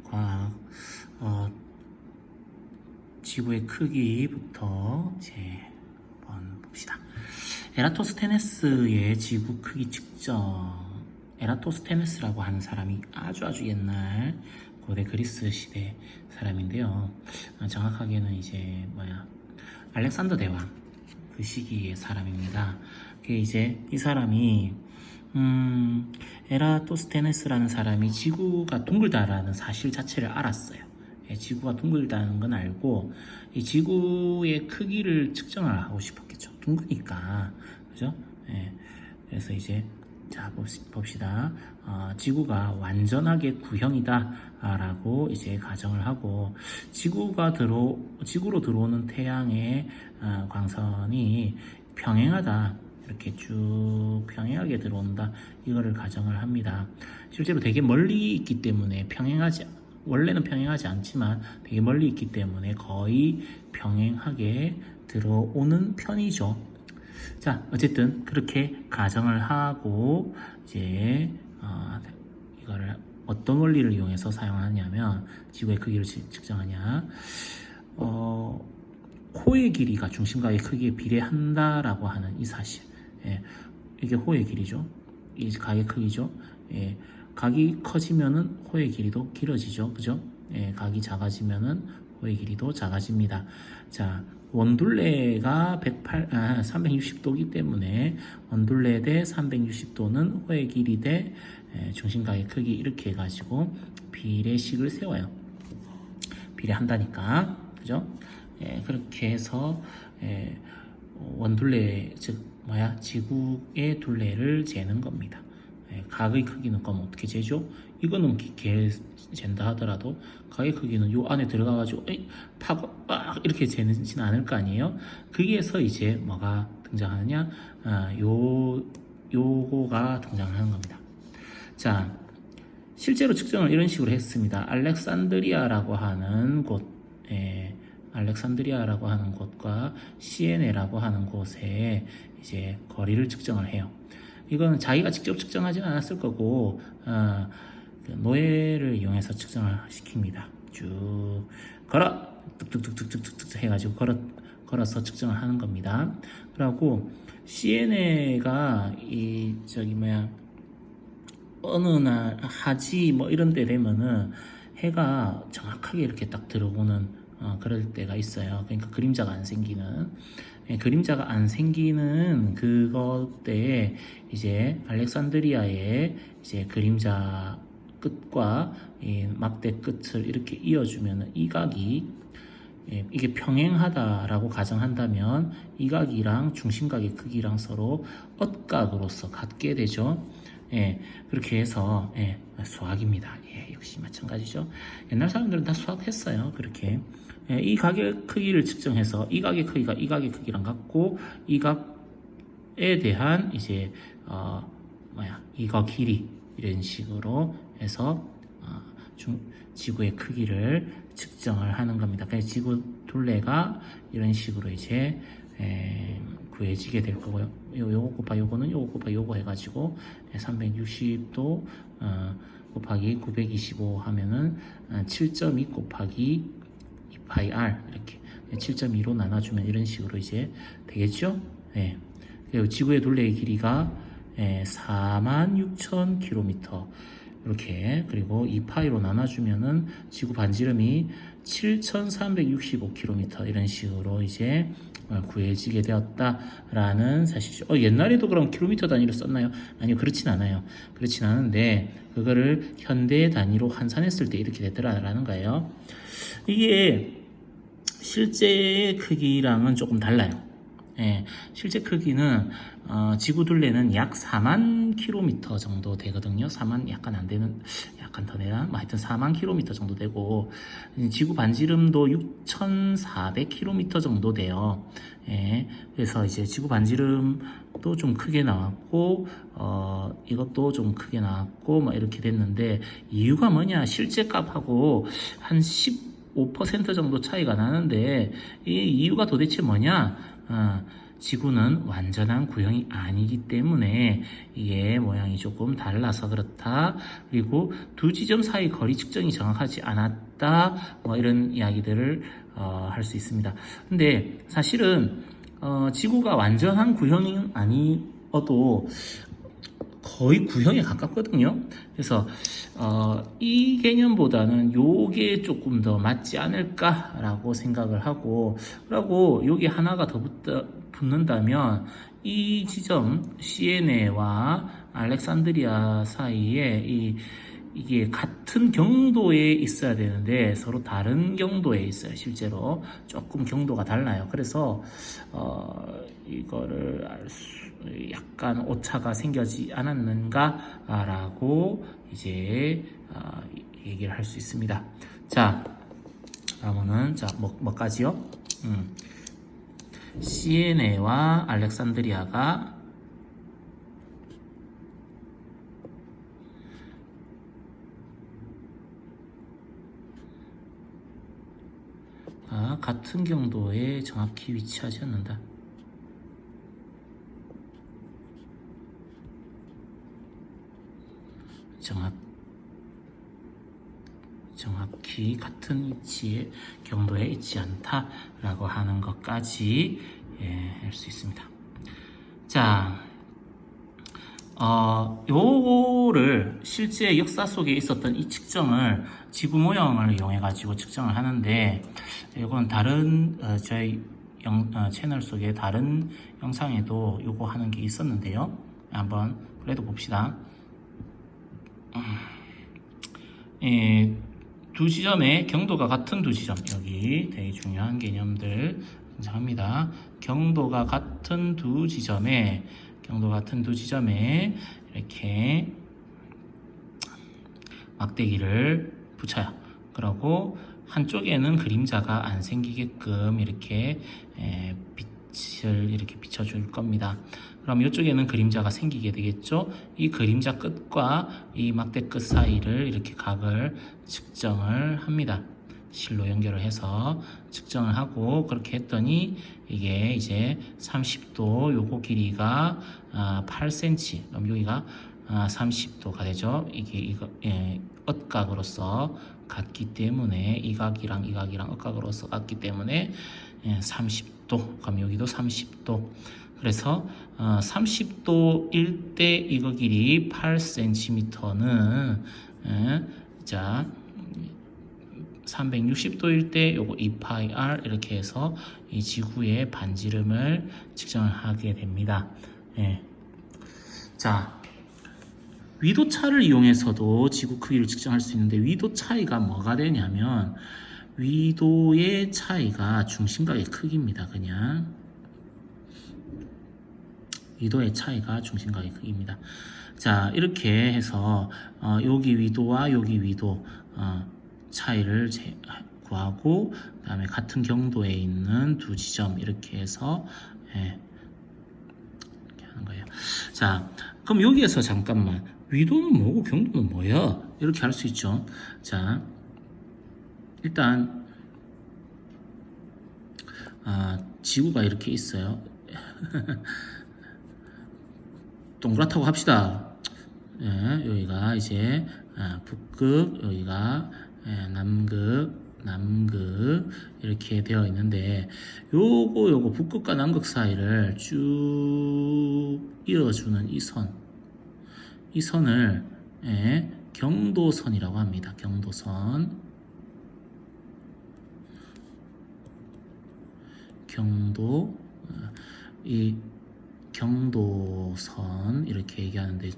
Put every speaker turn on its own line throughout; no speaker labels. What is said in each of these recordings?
과학, 지구의 크기부터 이제 한번 봅시다. 에라토스테네스의 지구 크기 측정. 에라토스테네스라고 하는 사람이 아주 옛날 고대 그리스 시대 사람인데요. 정확하게는 이제 알렉산더 대왕 그 시기의 사람입니다. 이제 이 사람이 에라토스테네스라는 사람이 지구가 둥글다라는 사실 자체를 알았어요. 지구가 둥글다는 건 알고 이 지구의 크기를 측정을 하고 싶었겠죠. 둥그니까, 그죠? 그래서 이제 자 봅시다. 지구가 완전하게 구형이다라고 이제 가정을 하고 지구로 들어오는 태양의 광선이 평행하다. 이렇게 쭉 평행하게 들어온다. 이거를 가정을 합니다. 실제로 되게 멀리 있기 때문에 원래는 평행하지 않지만 되게 멀리 있기 때문에 거의 평행하게 들어오는 편이죠. 자, 어쨌든 그렇게 가정을 하고 이제 이거를 어떤 원리를 이용해서 사용하냐면 지구의 크기를 측정하냐. 호의 길이가 중심각의 크기에 비례한다라고 하는 이 사실. 이게 호의 길이죠. 이 각의 크기죠. 각이 커지면은 호의 길이도 길어지죠. 그죠? 각이 작아지면은 호의 길이도 작아집니다. 자, 원둘레가 360도이기 때문에 원둘레 대 360도는 호의 길이 대 중심각의 크기 이렇게 해가지고 비례식을 세워요. 비례한다니까. 그죠? 그렇게 해서 원둘레 즉 지구의 둘레를 재는 겁니다. 각의 크기는 그럼 어떻게 재죠? 이거는 깊게 잰다 하더라도 각의 크기는 요 안에 들어가가지고 파고 이렇게 재지는 않을 거 아니에요? 거기에서 이제 뭐가 등장하느냐? 요거가 등장하는 겁니다. 자, 실제로 측정을 이런 식으로 했습니다. 알렉산드리아라고 하는 곳과 시에네라고 하는 곳에 이제 거리를 측정을 해요. 이거는 자기가 직접 측정하지는 않았을 거고 노예를 이용해서 측정을 시킵니다. 쭉 걸어 뚝뚝뚝뚝뚝뚝 해가지고 걸어서 측정을 하는 겁니다. 그리고 CNA가 어느 날 하지 이런 때 되면은 해가 정확하게 이렇게 딱 들어오는 그럴 때가 있어요. 그러니까 그림자가 안 생기는 그것 때에 이제 알렉산드리아의 이제 그림자 끝과 이 막대 끝을 이렇게 이어주면 이 각이 이게 평행하다라고 가정한다면 이 각이랑 중심각의 크기랑 서로 엇각으로서 같게 되죠. 그렇게 해서 수학입니다. 역시 마찬가지죠. 옛날 사람들은 다 수학했어요. 그렇게 이 각의 크기를 측정해서 이 각의 크기가 이 각의 크기랑 같고 이 각에 대한 이제 이각 길이 이런 식으로 해서 지구의 크기를 측정을 하는 겁니다. 그래서 지구 둘레가 이런 식으로 이제 구해지게 될 거고요. 요거 곱하 요거는 요거 곱하 요거 해가지고 360도 곱하기 925 하면은 7.2 곱하기 2πr 이렇게 7.2로 나눠주면 이런 식으로 이제 되겠죠. 그리고 지구의 둘레의 길이가 46,000km 이렇게, 그리고 2파이로 나눠주면은 지구 반지름이 7,365km 이런 식으로 이제 구해지게 되었다라는 사실이죠. 옛날에도 그럼 킬로미터 단위로 썼나요? 아니요, 그렇진 않아요. 그렇진 않은데 그거를 현대 단위로 환산했을 때 이렇게 되더라라는 거예요. 이게 실제 크기랑은 조금 달라요. 실제 크기는 지구 둘레는 약 4만 킬로미터 정도 되거든요. 4만 약간 안 되는, 약간 더 되나? 하여튼 4만 킬로미터 정도 되고 지구 반지름도 6,400킬로미터 정도 돼요. 그래서 이제 지구 반지름도 좀 크게 나왔고 이것도 좀 크게 나왔고 이렇게 됐는데 이유가 뭐냐? 실제 값하고 한 15% 정도 차이가 나는데 이 이유가 도대체 뭐냐? 지구는 완전한 구형이 아니기 때문에 이게 모양이 조금 달라서 그렇다. 그리고 두 지점 사이 거리 측정이 정확하지 않았다. 뭐 이런 이야기들을 할 수 있습니다. 근데 사실은 지구가 완전한 구형이 아니어도 거의 구형에 가깝거든요. 그래서 이 개념보다는 요게 조금 더 맞지 않을까라고 생각을 하고, 그리고 여기 하나가 더 붙는다면 이 지점 시에네와 알렉산드리아 사이에 이게 같은 경도에 있어야 되는데 서로 다른 경도에 있어요. 실제로 조금 경도가 달라요. 그래서 이거를 약간 오차가 생기지 않았는가라고 이제 얘기를 할 수 있습니다. 자, 그러면은 뭐까지요? 시에네와 알렉산드리아가 같은 경도에 정확히 위치하지 않는다. 정확히 같은 위치에 경도에 있지 않다라고 하는 것까지 할 수 있습니다. 자, 요거를 실제 역사 속에 있었던 이 측정을 지구 모형을 이용해 가지고 측정을 하는데, 이건 다른 저희 채널 속에 다른 영상에도 요거 하는 게 있었는데요. 한번 그래도 봅시다. 두 지점의 경도가 같은 두 지점, 여기 되게 중요한 개념들 등장합니다. 경도가 같은 두 지점에 이렇게 막대기를 붙여요. 그리고 한쪽에는 그림자가 안 생기게끔 이렇게 빛을 이렇게 비춰줄 겁니다. 그럼 이쪽에는 그림자가 생기게 되겠죠. 이 그림자 끝과 이 막대 끝 사이를 이렇게 각을 측정을 합니다. 실로 연결을 해서 측정을 하고, 그렇게 했더니 이게 이제 30도 요거 길이가 8cm, 그럼 여기가 30도가 되죠. 이게 엇각으로서 같기 때문에 이 각이랑 엇각으로서 같기 때문에 30도, 그럼 여기도 30도. 그래서 30도일 때 이거 길이 8cm는 자 360도일 때 요거 2πr 이렇게 해서 이 지구의 반지름을 측정을 하게 됩니다. 자, 위도차를 이용해서도 지구 크기를 측정할 수 있는데, 위도 차이가 뭐가 되냐면 위도의 차이가 중심각의 크기입니다. 그냥 위도의 차이가 중심각의 크기입니다. 자, 이렇게 해서 여기 위도와 여기 위도 차이를 구하고, 그 다음에 같은 경도에 있는 두 지점 이렇게 해서 이렇게 하는 거예요. 자, 그럼 여기에서 잠깐만, 위도는 뭐고 경도는 뭐야? 이렇게 할 수 있죠. 자, 일단 지구가 이렇게 있어요. 동그랗다고 합시다. 여기가 이제 북극, 여기가 남극 이렇게 되어 있는데, 요거 북극과 남극 사이를 쭉 이어주는 이 선을 경도선이라고 합니다. 이 경도선 이렇게 얘기하는데,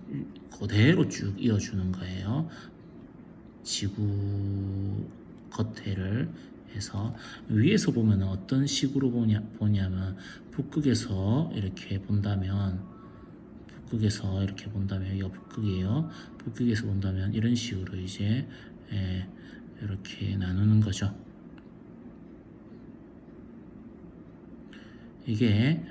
그대로 쭉 이어주는 거예요. 지구 겉에를 해서 위에서 보면 어떤 식으로 보냐면 북극에서 이렇게 본다면 여기가 북극이에요. 북극에서 본다면 이런 식으로 이제 이렇게 나누는 거죠. 이게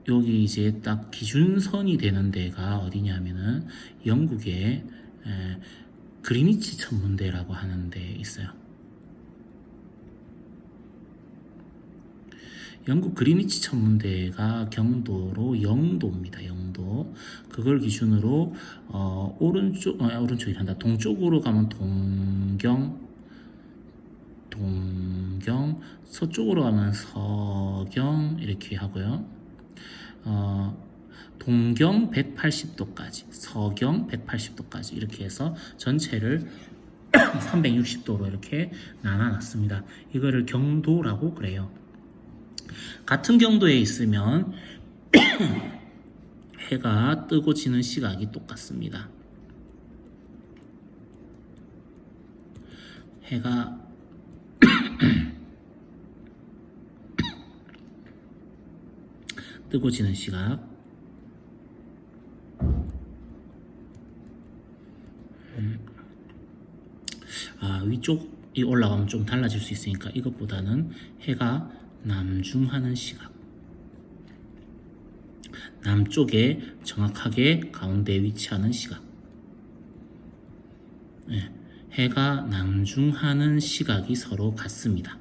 여기 이제 딱 기준선이 되는 데가 어디냐면은 영국의 그리니치 천문대라고 하는 데 있어요. 영국 그리니치 천문대가 경도로 영도입니다. 영도. 그걸 기준으로 오른쪽이란다. 동쪽으로 가면 동경, 서쪽으로 가면 서경 이렇게 하고요. 동경 180도까지, 서경 180도까지 이렇게 해서 전체를 360도로 이렇게 나눠놨습니다. 이거를 경도라고 그래요. 같은 경도에 있으면 해가 뜨고 지는 시각이 똑같습니다. 해가 뜨고 지는 시각. 위쪽이 올라가면 좀 달라질 수 있으니까 이것보다는 해가 남중하는 시각. 남쪽에 정확하게 가운데 위치하는 시각. 해가 남중하는 시각이 서로 같습니다.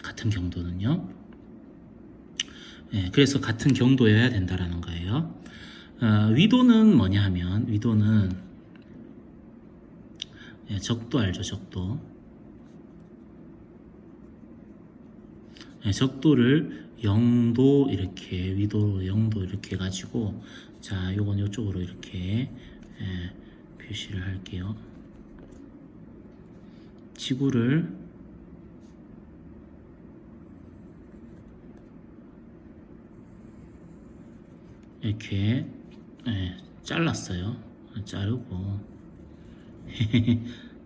같은 경도는요. 그래서 같은 경도여야 된다라는 거예요. 위도는 뭐냐 하면, 위도는 적도 알죠, 적도. 적도를 0도 이렇게, 위도 0도 이렇게 해가지고, 자, 요건 요쪽으로 이렇게 표시를 할게요. 지구를 이렇게 잘랐어요. 자르고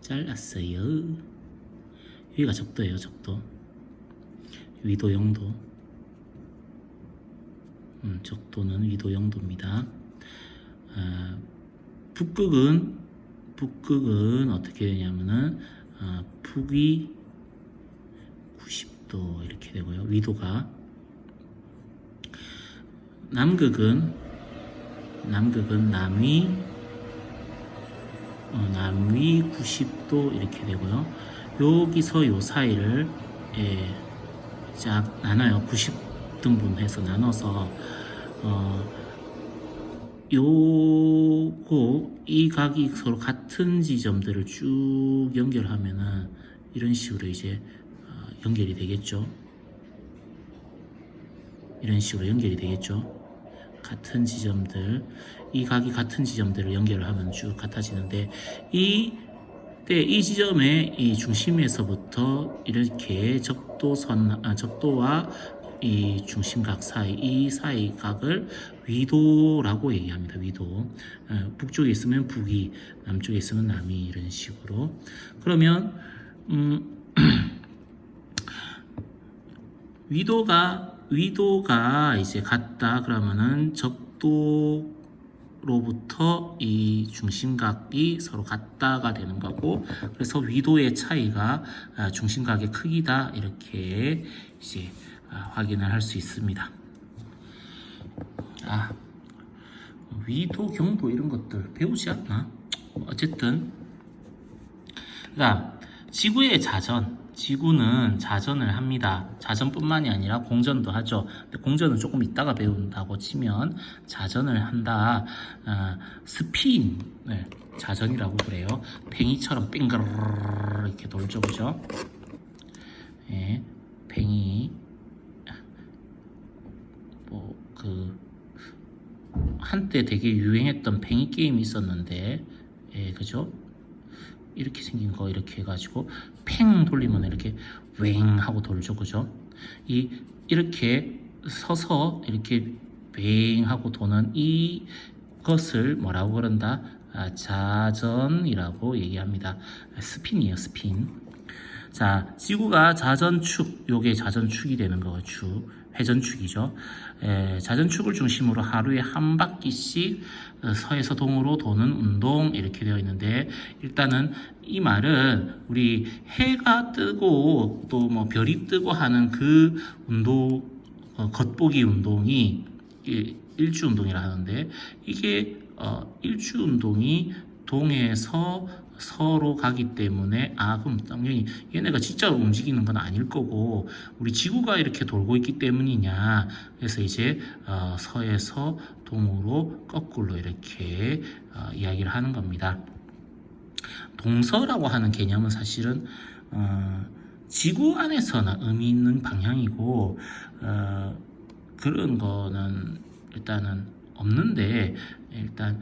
잘랐어요. 여기가 적도예요, 적도. 위도 0도. 적도는 위도 0도입니다. 북극은 어떻게 되냐면은 북위 90도 이렇게 되고요. 위도가. 남극은 남위 90도 이렇게 되고요. 여기서 요 사이를 쫙 나눠요. 90등분해서 나눠서 이 각이 서로 같은 지점들을 쭉 연결하면은 이런 식으로 이제 연결이 되겠죠. 이런 식으로 연결이 되겠죠. 같은 지점들, 이 각이 같은 지점들을 연결을 하면 쭉 같아지는데, 이 지점의 이 중심에서부터 이렇게 적도와 이 중심각 사이, 이 사이 각을 위도라고 얘기합니다. 위도. 북쪽에 있으면 북위, 남쪽에 있으면 남위, 이런 식으로. 그러면 위도가 이제 같다 그러면은 적도로부터 이 중심각이 서로 같다가 되는 거고, 그래서 위도의 차이가 중심각의 크기다 이렇게 이제 확인을 할 수 있습니다. 위도, 경도 이런 것들 배우지 않나? 어쨌든, 그다음 지구의 자전. 지구는 자전을 합니다. 자전뿐만이 아니라 공전도 하죠. 근데 공전은 조금 이따가 배운다고 치면 자전을 한다. 스핀을 자전이라고 그래요. 팽이처럼 빙그르 이렇게 돌죠, 그죠? 팽이. 한때 되게 유행했던 팽이 게임이 있었는데, 그죠? 이렇게 생긴 거 이렇게 해가지고 팽 돌리면 이렇게 웽 하고 돌죠, 그죠? 이렇게 서서 이렇게 뱅 하고 도는 이것을 뭐라고 그런다? 자전이라고 얘기합니다. 스핀이에요, 스핀. 자, 지구가 자전축, 요게 자전축이 되는 거고, 회전축이죠. 자전축을 중심으로 하루에 한 바퀴씩 서에서 동으로 도는 운동 이렇게 되어 있는데, 일단은 이 말은 우리 해가 뜨고 또 뭐 별이 뜨고 하는 그 운동, 겉보기 운동이 일주 운동이라 하는데, 이게 일주 운동이 동에서 서로 가기 때문에 그럼 당연히 얘네가 진짜로 움직이는 건 아닐 거고 우리 지구가 이렇게 돌고 있기 때문이냐. 그래서 이제 서에서 동으로 거꾸로 이렇게 이야기를 하는 겁니다. 동서라고 하는 개념은 사실은 지구 안에서나 의미 있는 방향이고 그런 거는 일단은 없는데 일단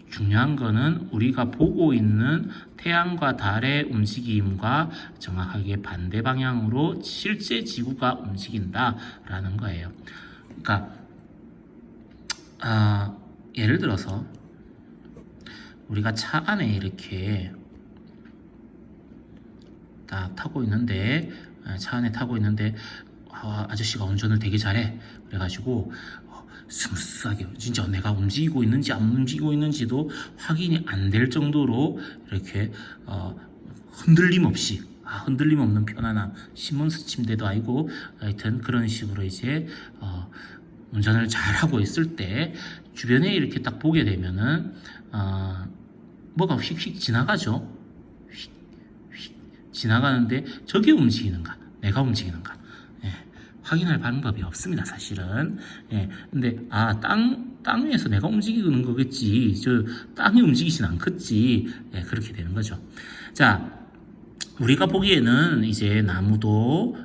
중요한 거는 우리가 보고 있는 태양과 달의 움직임과 정확하게 반대 방향으로 실제 지구가 움직인다라는 거예요. 그러니까 예를 들어서 우리가 차 안에 이렇게 딱 타고 있는데 차 안에 타고 있는데 아저씨가 운전을 되게 잘해. 그래가지고 스무스하게 진짜 내가 움직이고 있는지 안 움직이고 있는지도 확인이 안 될 정도로 이렇게 흔들림 없이 흔들림 없는 편안함 시몬스 침대도 아니고 하여튼 그런 식으로 이제 운전을 잘하고 있을 때 주변에 이렇게 딱 보게 되면은 뭐가 휙휙 지나가죠. 휙휙 지나가는데 저게 움직이는가 내가 움직이는가 확인할 방법이 없습니다, 사실은. 근데 땅 위에서 내가 움직이는 거겠지. 저 땅이 움직이진 않겠지. 그렇게 되는 거죠. 자, 우리가 보기에는 이제 나무도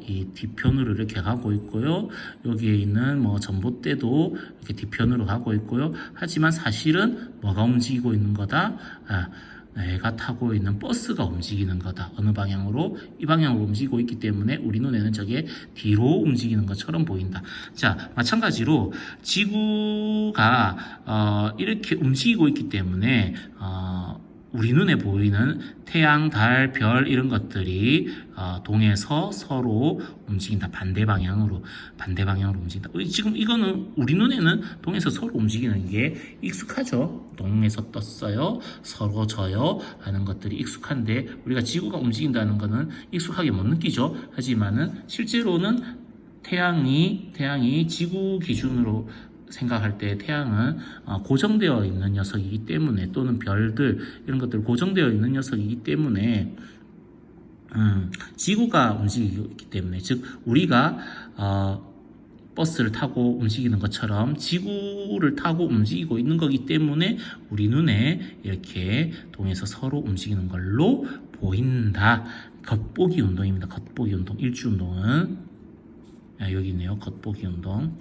이 뒤편으로 이렇게 가고 있고요. 여기에 있는 뭐 전봇대도 이렇게 뒤편으로 가고 있고요. 하지만 사실은 뭐가 움직이고 있는 거다? 내가 타고 있는 버스가 움직이는 거다. 어느 방향으로? 이 방향으로 움직이고 있기 때문에 우리 눈에는 저게 뒤로 움직이는 것처럼 보인다. 자, 마찬가지로 지구가 이렇게 움직이고 있기 때문에 우리 눈에 보이는 태양, 달, 별 이런 것들이 동에서 서로 움직인다. 반대 방향으로 움직인다. 지금 이거는 우리 눈에는 동에서 서로 움직이는 게 익숙하죠. 동에서 떴어요. 서로 져요. 하는 것들이 익숙한데 우리가 지구가 움직인다는 거는 익숙하게 못 느끼죠. 하지만은 실제로는 태양이 지구 기준으로 생각할 때 태양은 고정되어 있는 녀석이기 때문에 또는 별들 이런 것들 고정되어 있는 녀석이기 때문에 지구가 움직이고 있기 때문에 즉 우리가 버스를 타고 움직이는 것처럼 지구를 타고 움직이고 있는 거기 때문에 우리 눈에 이렇게 동에서 서로 움직이는 걸로 보인다. 겉보기 운동입니다. 겉보기 운동. 일주 운동은 여기 있네요. 겉보기 운동.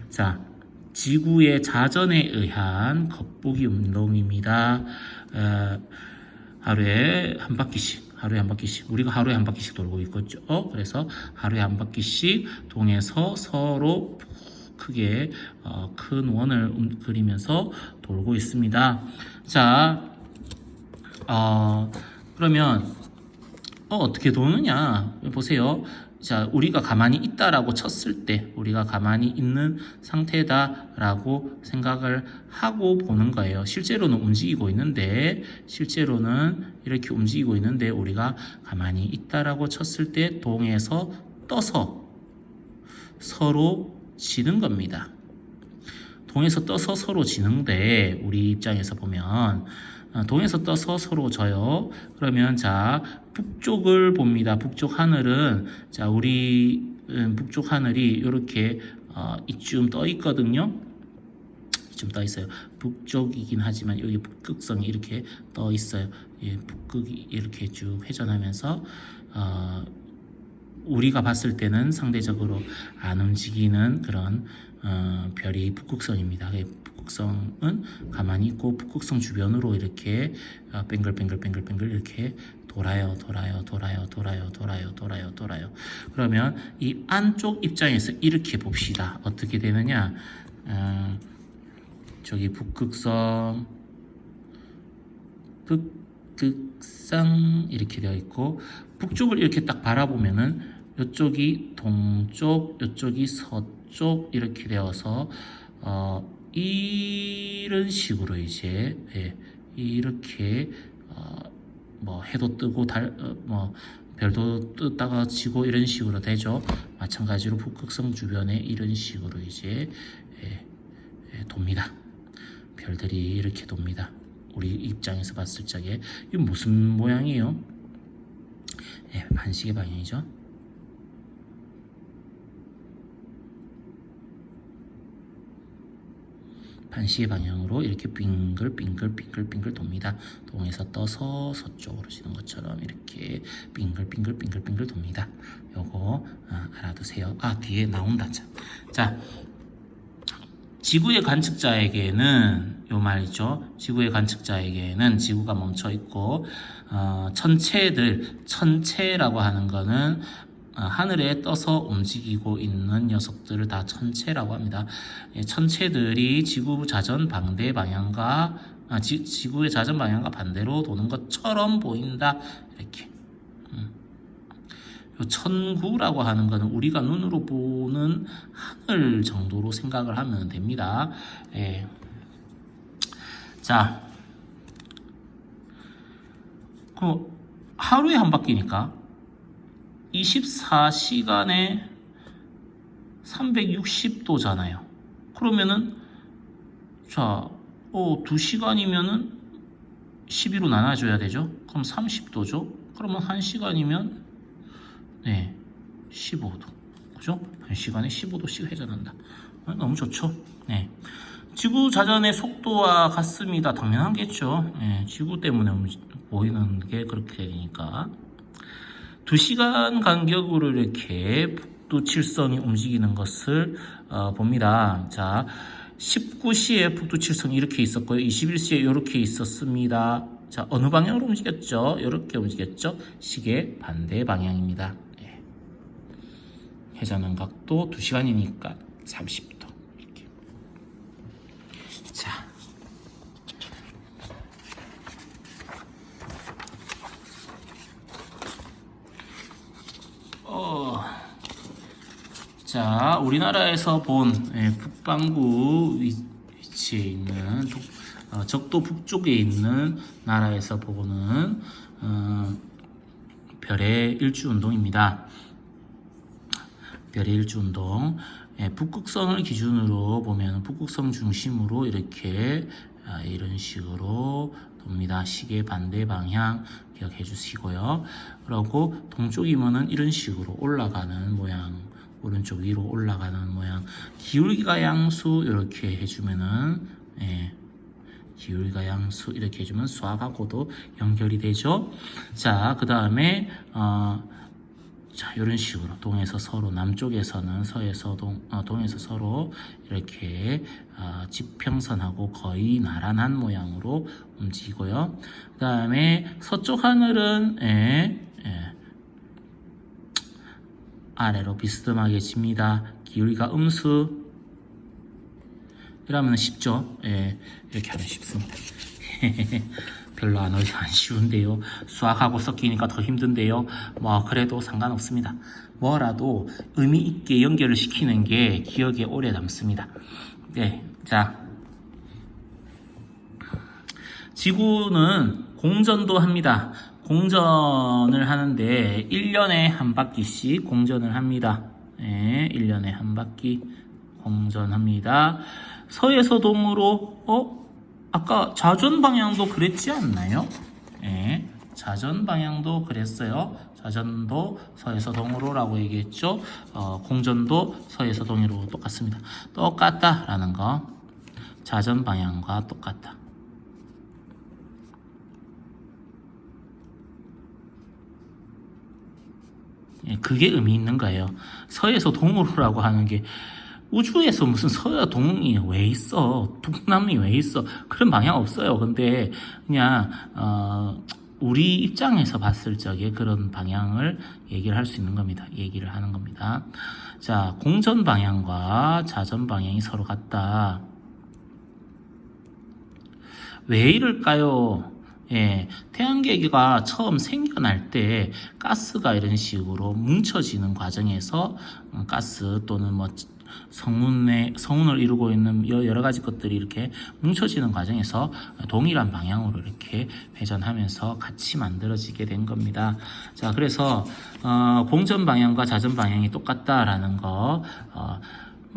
자, 지구의 자전에 의한 겉보기 운동입니다. 하루에 한 바퀴씩 우리가 하루에 한 바퀴씩 돌고 있겠죠. 그래서 하루에 한 바퀴씩 동에서 서로 크게 큰 원을 그리면서 돌고 있습니다. 자, 그러면 어떻게 도느냐 보세요. 자, 우리가 가만히 있다라고 쳤을 때 우리가 가만히 있는 상태다라고 생각을 하고 보는 거예요. 실제로는 움직이고 있는데 이렇게 움직이고 있는데 우리가 가만히 있다라고 쳤을 때 동에서 떠서 서로 지는 겁니다. 동에서 떠서 서로 지는데 우리 입장에서 보면 동에서 떠서 서로 져요. 그러면 자, 북쪽을 봅니다. 북쪽 하늘은 자, 우리 북쪽 하늘이 이렇게 이쯤 떠 있거든요. 이쯤 떠 있어요. 북쪽이긴 하지만 여기 북극성이 이렇게 떠 있어요. 북극이 이렇게 쭉 회전하면서 우리가 봤을 때는 상대적으로 안 움직이는 그런 별이 북극성입니다. 북극성은 가만히 있고 북극성 주변으로 이렇게 뱅글뱅글 이렇게 돌아요. 그러면 이 안쪽 입장에서 이렇게 봅시다. 어떻게 되느냐? 저기 북극성 이렇게 되어 있고 북쪽을 이렇게 딱 바라보면은 이쪽이 동쪽, 이쪽이 서쪽 이렇게 되어서 이런 식으로 이제 이렇게 뭐 해도 뜨고 별도 뜨다가 지고 이런 식으로 되죠. 마찬가지로 북극성 주변에 이런 식으로 이제 돕니다. 별들이 이렇게 돕니다. 우리 입장에서 봤을 적에 이게 무슨 모양이에요? 예, 반시계 방향이죠. 반시계 방향으로 이렇게 빙글빙글 돕니다. 동에서 떠서 서쪽으로 지는 것처럼 이렇게 빙글빙글 돕니다. 요거 알아두세요. 뒤에 나온다. 자, 지구의 관측자에게는 요 말이죠. 지구의 관측자에게는 지구가 멈춰 있고 천체라고 하는 거는 하늘에 떠서 움직이고 있는 녀석들을 다 천체라고 합니다. 천체들이 지구 자전 방대 방향과 지구의 자전 방향과 반대로 도는 것처럼 보인다. 이렇게. 요 천구라고 하는 것은 우리가 눈으로 보는 하늘 정도로 생각을 하면 됩니다. 예. 자, 그 하루에 한 바퀴니까 24시간에 360도잖아요. 그러면은 자, 2시간이면은 12로 나눠줘야 되죠. 그럼 30도죠. 그러면 1시간이면 15도. 그죠? 1시간에 15도씩 회전한다. 너무 좋죠? 네. 지구 자전의 속도와 같습니다. 당연하겠죠. 지구 때문에 보이는 게 그렇게 되니까. 2시간 간격으로 이렇게 북두칠성이 움직이는 것을 봅니다. 자, 19시에 북두칠성이 이렇게 있었고요. 21시에 이렇게 있었습니다. 자, 어느 방향으로 움직였죠? 이렇게 움직였죠? 시계 반대 방향입니다. 회전한 각도 2시간이니까 30도. 이렇게. 자. 자, 우리나라에서 본 북반구 위치에 있는 적도 북쪽에 있는 나라에서 보는 별의 일주운동입니다. 별의 일주운동. 북극성을 기준으로 보면 북극성 중심으로 이렇게 이런 식으로 돕니다. 시계 반대 방향 기억해 주시고요. 그리고 동쪽이면은 이런 식으로 올라가는 모양, 오른쪽 위로 올라가는 모양. 기울기가 양수 이렇게 해주면은 기울기가 양수 이렇게 해주면 수학하고도 연결이 되죠. 자, 그 다음에 자, 이런 식으로 동에서 서로, 남쪽에서는 서에서 동에서 서로 이렇게 지평선하고 거의 나란한 모양으로 움직이고요. 그 다음에 서쪽 하늘은 아래로 비스듬하게 집니다. 기울기가 음수. 이러면 쉽죠? 이렇게 하면 쉽습니다. 별로 안 쉬운데요. 수학하고 섞이니까 더 힘든데요. 그래도 상관없습니다. 뭐라도 의미 있게 연결을 시키는 게 기억에 오래 남습니다. 자, 지구는 공전도 합니다. 공전을 하는데 1년에 한 바퀴씩 공전을 합니다. 1년에 한 바퀴 공전합니다. 서에서 동으로 아까 좌전 방향도 그랬지 않나요? 좌전 방향도 그랬어요. 좌전도 서에서 동으로라고 얘기했죠. 공전도 서에서 동으로 똑같습니다. 똑같다라는 거. 좌전 방향과 똑같다. 그게 의미 있는 거예요. 서에서 동으로라고 하는 게 우주에서 무슨 서야 동이 왜 있어? 북남이 왜 있어? 그런 방향 없어요. 근데 그냥 우리 입장에서 봤을 적에 그런 방향을 얘기를 할 수 있는 겁니다. 얘기를 하는 겁니다. 자, 공전 방향과 자전 방향이 서로 같다. 왜 이럴까요? 태양계가 처음 생겨날 때 가스가 이런 식으로 뭉쳐지는 과정에서 가스 또는 성운을 이루고 있는 여러 가지 것들이 이렇게 뭉쳐지는 과정에서 동일한 방향으로 이렇게 회전하면서 같이 만들어지게 된 겁니다. 자, 그래서 공전 방향과 자전 방향이 똑같다라는 거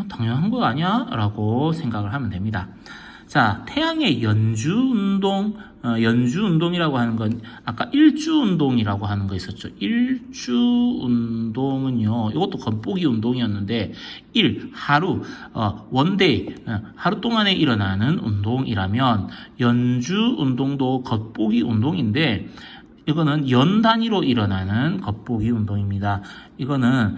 당연한 거 아니야? 라고 생각을 하면 됩니다. 자, 태양의 연주 운동이라고 하는 건 아까 일주 운동이라고 하는 거 있었죠. 일주 운동은요, 이것도 겉보기 운동이었는데 하루 원데이 하루 동안에 일어나는 운동이라면 연주 운동도 겉보기 운동인데 이거는 연 단위로 일어나는 겉보기 운동입니다. 이거는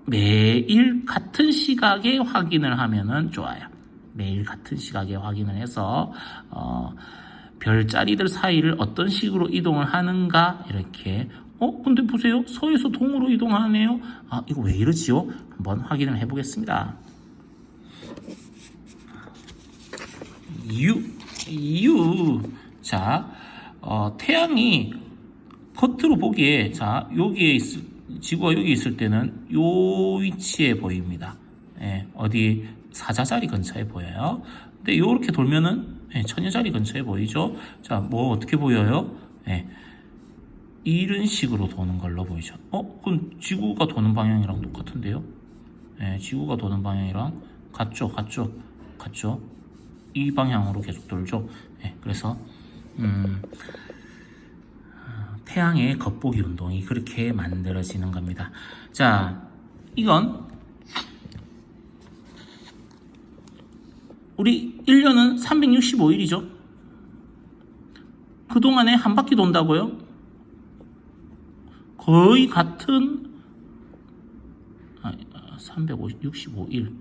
매일 같은 시각에 확인을 하면은 좋아요. 매일 같은 시각에 확인을 해서 별자리들 사이를 어떤 식으로 이동을 하는가 이렇게 근데 보세요. 서에서 동으로 이동하네요. 이거 왜 이러지요? 한번 확인을 해보겠습니다. 자, 태양이 겉으로 보기에 자 여기에 지구가 여기 있을 때는 요 위치에 보입니다. 어디 사자자리 근처에 보여요. 근데 요렇게 돌면은 처녀자리 근처에 보이죠. 자, 뭐 어떻게 보여요? 이런 식으로 도는 걸로 보이죠. 그럼 지구가 도는 방향이랑 똑같은데요? 지구가 도는 방향이랑 같죠. 이 방향으로 계속 돌죠. 그래서 태양의 겉보기 운동이 그렇게 만들어지는 겁니다. 자, 이건 우리 1년은 365일이죠. 그동안에 한 바퀴 돈다고요? 거의 같은 365일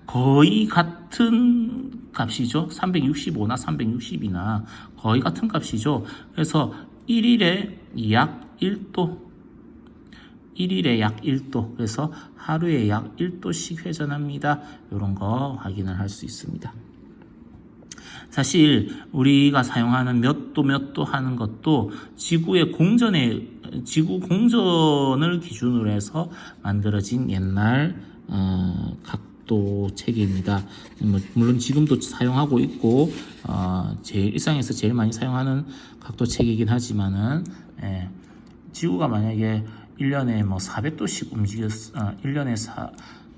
거의 같은 값이죠. 365나 360이나 거의 같은 값이죠. 그래서 1일에 약 1도 1일에 약 1도 그래서 하루에 약 1도씩 회전합니다. 이런 거 확인을 할 수 있습니다. 사실 우리가 사용하는 몇 도 하는 것도 지구 공전을 기준으로 해서 만들어진 옛날 각도 체계입니다. 물론 지금도 사용하고 있고 제일 일상에서 제일 많이 사용하는 각도 체계이긴 하지만은 지구가 만약에 1년에 뭐 400도씩 1년이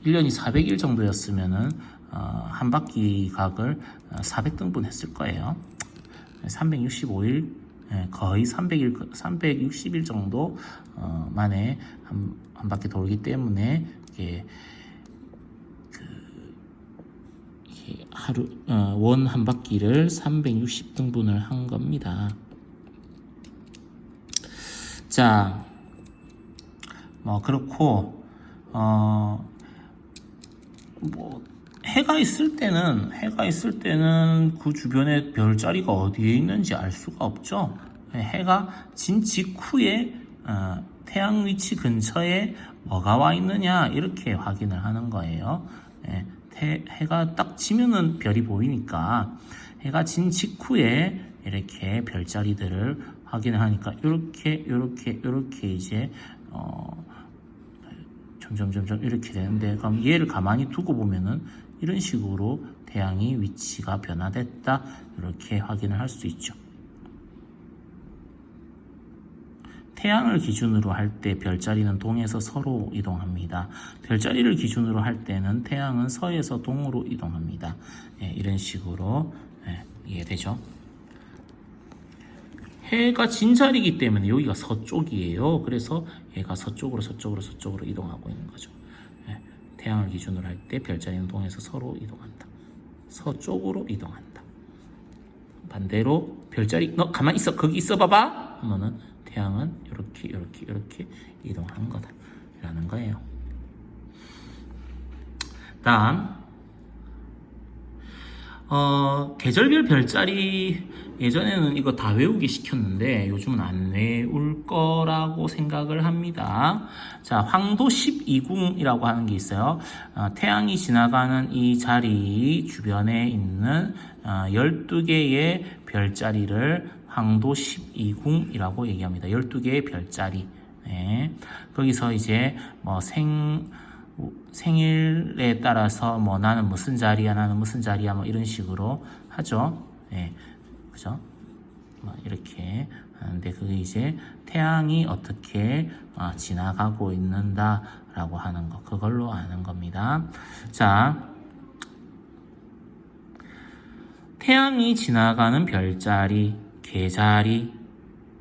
400일 정도였으면은 한 바퀴 각을 400등분 했을 거예요. 365일 거의 360일 정도 만에 한 바퀴 돌기 때문에 이게 하루 원 한 바퀴를 360등분을 한 겁니다. 자, 뭐 그렇고 뭐 해가 있을 때는 그 주변에 별자리가 어디에 있는지 알 수가 없죠. 해가 진 직후에 태양 위치 근처에 뭐가 와 있느냐 이렇게 확인을 하는 거예요. 해가 딱 지면은 별이 보이니까 해가 진 직후에 이렇게 별자리들을 확인을 하니까 이렇게 이제 점점 이렇게 되는데 그럼 얘를 가만히 두고 보면은 이런 식으로 태양이 위치가 변화됐다 이렇게 확인을 할 수 있죠. 태양을 기준으로 할 때 별자리는 동에서 서로 이동합니다. 별자리를 기준으로 할 때는 태양은 서에서 동으로 이동합니다. 이런 식으로 이해되죠? 해가 진 자리이기 때문에 여기가 서쪽이에요. 그래서 얘가 서쪽으로 이동하고 있는 거죠. 태양을 기준으로 할 때 별자리는 동에서 서로 이동한다. 서쪽으로 이동한다. 반대로 별자리 너 가만히 있어 거기 있어 봐봐 하면은 태양은 이렇게 이동하는 거다 라는 거예요. 다음 계절별 별자리 예전에는 이거 다 외우기 시켰는데 요즘은 안 외울 거라고 생각을 합니다. 자, 황도 12궁이라고 하는 게 있어요. 태양이 지나가는 이 자리 주변에 있는 12개의 별자리를 황도 12궁이라고 얘기합니다. 12개의 별자리. 거기서 이제 뭐 생일에 따라서 뭐 나는 무슨 자리야 뭐 이런 식으로 하죠. 그죠? 뭐 이렇게 하는데 그게 이제 태양이 어떻게 지나가고 있는다라고 하는 거 그걸로 아는 겁니다. 자, 태양이 지나가는 별자리, 개자리,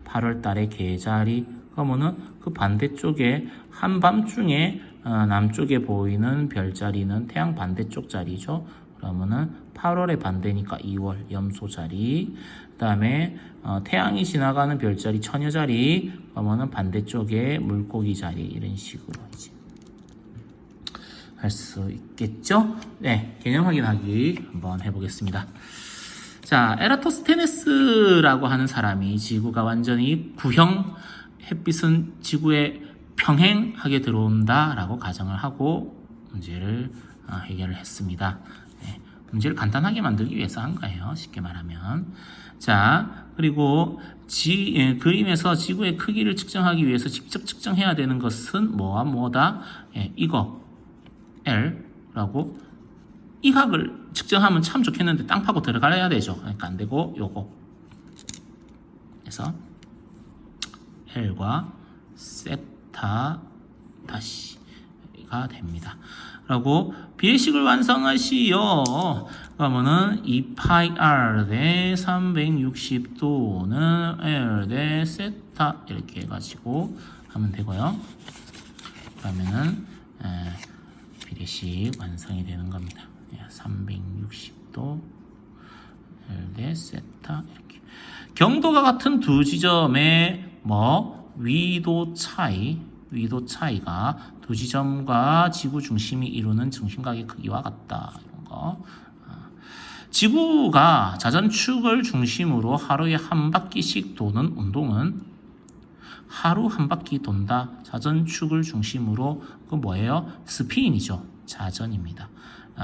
8월 달의 개자리, 그러면은 그 반대쪽에 한밤중에 남쪽에 보이는 별자리는 태양 반대쪽 자리죠. 그러면은 8월의 반대니까 2월 염소 자리. 그다음에 태양이 지나가는 별자리 처녀 자리, 그러면은 반대쪽에 물고기 자리, 이런 식으로 이제 할 수 있겠죠. 네, 개념 확인하기 한번 해보겠습니다. 자, 에라토스테네스라고 하는 사람이 지구가 완전히 구형, 햇빛은 지구에 평행하게 들어온다라고 가정을 하고 문제를 해결을 했습니다. 네, 문제를 간단하게 만들기 위해서 한 거예요. 쉽게 말하면. 자, 그리고 그림에서 지구의 크기를 측정하기 위해서 직접 측정해야 되는 것은 뭐와 뭐다? 이거 L라고 이 각을 측정하면 참 좋겠는데 땅 파고 들어가야 되죠. 그러니까 안 되고 요거. 그래서 L과 세타 다시가 됩니다. 라고 비례식을 완성하시오. 그러면은 2파이 R 대 360도는 L 대 세타 이렇게 해가지고 하면 되고요. 그러면은 비례식 완성이 되는 겁니다. 360도 L 대 세타 이렇게. 경도가 같은 두 지점의 위도 차이가 두 지점과 지구 중심이 이루는 중심각의 크기와 같다. 이런 거. 지구가 자전축을 중심으로 하루에 한 바퀴씩 도는 운동은 하루 한 바퀴 돈다. 자전축을 중심으로 그 뭐예요? 스피인이죠. 자전입니다.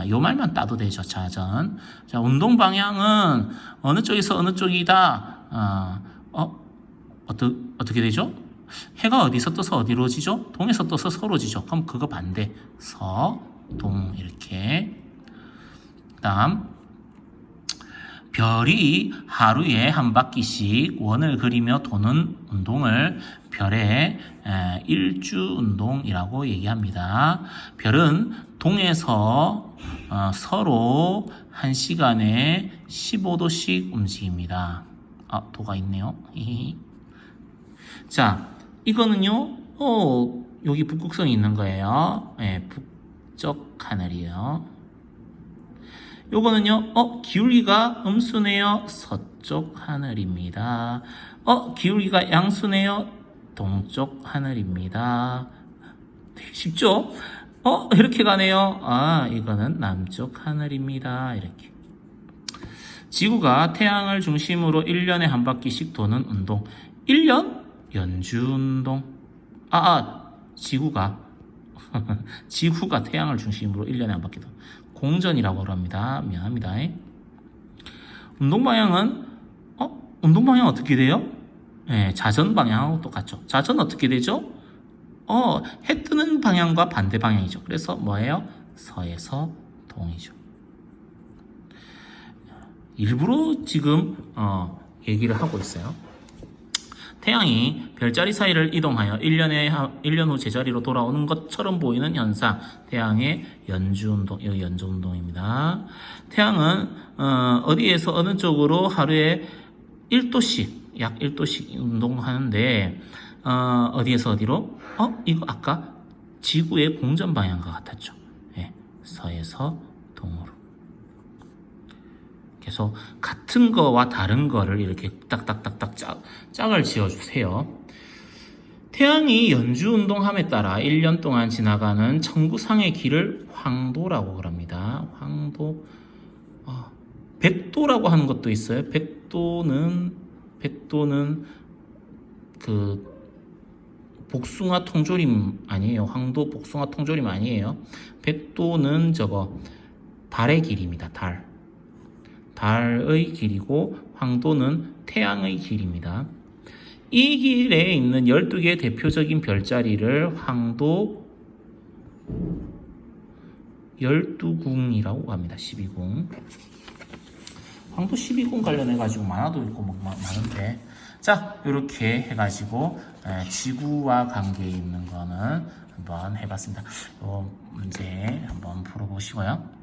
요 말만 따도 되죠. 자전. 자, 운동 방향은 어느 쪽에서 어느 쪽이다. 어떻게 되죠? 해가 어디서 떠서 어디로 지죠? 동에서 떠서 서로 지죠. 그럼 그거 반대. 서, 동 이렇게. 그다음 별이 하루에 한 바퀴씩 원을 그리며 도는 운동을 별의 일주 운동이라고 얘기합니다. 별은 동에서 서로 1시간에 15도씩 움직입니다. 도가 있네요. 자, 이거는요, 여기 북극성이 있는 거예요. 북쪽 하늘이에요. 요거는요, 기울기가 음수네요. 서쪽 하늘입니다. 기울기가 양수네요. 동쪽 하늘입니다. 되게 쉽죠? 이렇게 가네요. 이거는 남쪽 하늘입니다. 이렇게. 지구가 태양을 중심으로 1년에 한 바퀴씩 도는 운동. 1년? 연주운동. 지구가. 지구가 태양을 중심으로 1년에 한 바퀴 도는. 공전이라고 합니다. 미안합니다. 운동 방향은 운동 방향 어떻게 돼요? 자전 방향하고 똑같죠. 자전 어떻게 되죠? 해 뜨는 방향과 반대 방향이죠. 그래서 뭐예요? 서에서 동이죠. 일부러 지금 얘기를 하고 있어요. 태양이 별자리 사이를 이동하여 1년 후 제자리로 돌아오는 것처럼 보이는 현상, 태양의 연주운동, 여기 연주운동입니다. 태양은 어디에서 어느 쪽으로 하루에 1도씩, 약 1도씩 운동하는데 어디에서 어디로? 이거 아까 지구의 공전 방향과 같았죠. 서에서 동으로. 그래서 같은 거와 다른 거를 이렇게 딱딱딱딱 짝을 지어주세요. 태양이 연주운동함에 따라 1년 동안 지나가는 천구상의 길을 황도라고 합니다. 황도. 백도라고 하는 것도 있어요. 백도는 그 복숭아 통조림 아니에요. 황도 복숭아 통조림 아니에요. 백도는 달의 길입니다. 달의 길이고 황도는 태양의 길입니다. 이 길에 있는 12개의 대표적인 별자리를 황도 12궁이라고 합니다. 12궁. 황도 12궁 관련해가지고 만화도 있고 많은데, 자, 이렇게 해가지고 지구와 관계 있는 거는 한번 해봤습니다. 이 문제 한번 풀어보시고요.